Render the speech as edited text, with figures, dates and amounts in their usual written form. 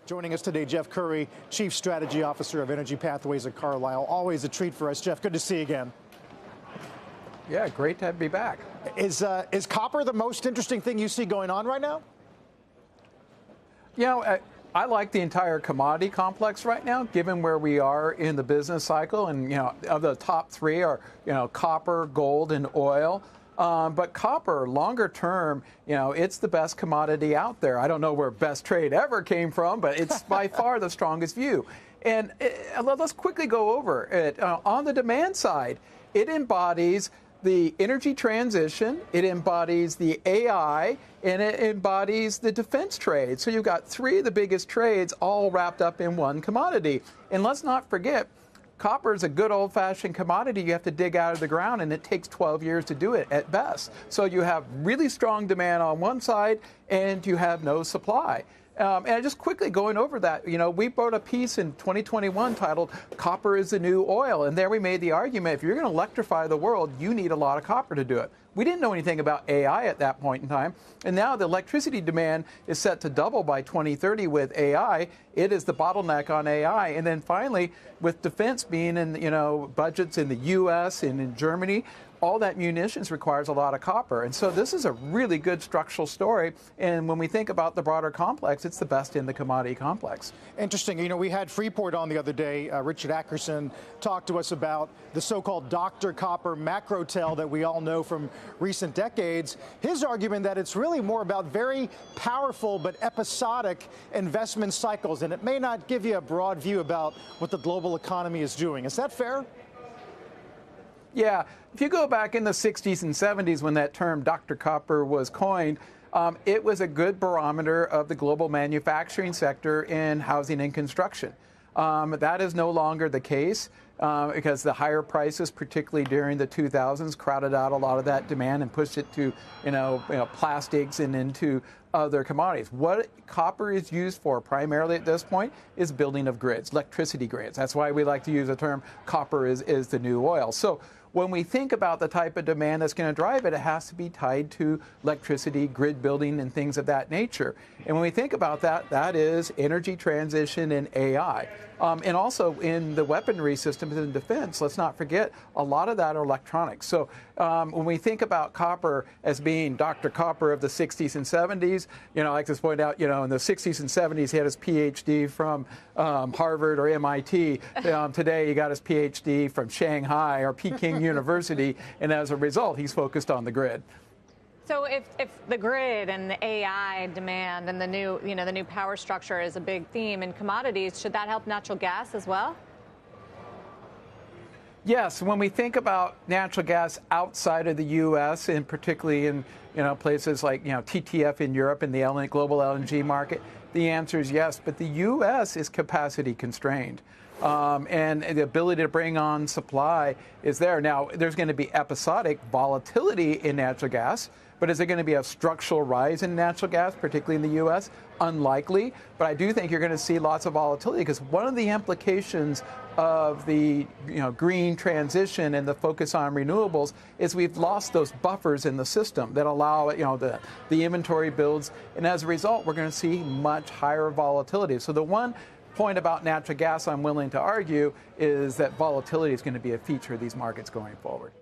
Joining us today, Jeff Currie, Chief Strategy Officer of Energy Pathways at Carlyle. Always a treat for us, Jeff. Good to see you again. Yeah, great to be back. Is copper the most interesting thing you see going on right now? You know, I like the entire commodity complex right now, given where we are in the business cycle. And, you know, of the top three are, copper, gold, and oil. But copper, longer term, it's the best commodity out there. I don't know where best trade ever came from, but it's by far the strongest view. And let's quickly go over it. On the demand side, it embodies the energy transition, it embodies the AI, and it embodies the defense trade. So you've got three of the biggest trades all wrapped up in one commodity. And let's not forget, copper is a good old-fashioned commodity you have to dig out of the ground, and it takes 12 years to do it at best. So you have really strong demand on one side, and you have no supply. And just quickly going over that, we wrote a piece in 2021 titled "Copper is the New Oil," and there we made the argument, if you're going to electrify the world, you need a lot of copper to do it. We didn't know anything about AI at that point in time, and now the electricity demand is set to double by 2030 with AI. It is the bottleneck on AI. And then finally, with defense being in, budgets in the U.S. and in Germany, all that munitions requires a lot of copper. And so this is a really good structural story. And when we think about the broader complex, it's the best in the commodity complex. Interesting. We had Freeport on the other day. Richard Ackerson talked to us about the so-called Dr. Copper macro tell that we all know from recent decades. His argument that it's really more about very powerful but episodic investment cycles, and it may not give you a broad view about what the global economy is doing. Is that fair? Yeah, if you go back in the 60s and 70s when that term Dr. Copper was coined, it was a good barometer of the global manufacturing sector in housing and construction. That is no longer the case because the higher prices, particularly during the 2000s, crowded out a lot of that demand and pushed it to, plastics and into other commodities. What copper is used for primarily at this point is building of grids, electricity grids. That's why we like to use the term copper is the new oil. So when we think about the type of demand that's going to drive it, it has to be tied to electricity, grid building, and things of that nature. And when we think about that, that is energy transition and AI. And also in the weaponry systems in defense, let's not forget, a lot of that are electronics. So when we think about copper as being Dr. Copper of the 60s and 70s, I like to point out, in the 60s and 70s, he had his PhD from Harvard or MIT. Today, he got his PhD from Shanghai or Peking University, and as a result, he's focused on the grid. So if the grid and the AI demand and the new power structure is a big theme in commodities, should that help natural gas as well? Yes, when we think about natural gas outside of the U.S. and particularly in places like TTF in Europe and the global LNG market, the answer is yes. But the U.S. is capacity constrained. And the ability to bring on supply is there. Now, there's going to be episodic volatility in natural gas, but is there going to be a structural rise in natural gas, particularly in the U.S.? Unlikely. But I do think you're going to see lots of volatility because one of the implications of the green transition and the focus on renewables is we've lost those buffers in the system that allow the inventory builds. And as a result, we're going to see much higher volatility. So the one point about natural gas I'm willing to argue is that volatility is going to be a feature of these markets going forward.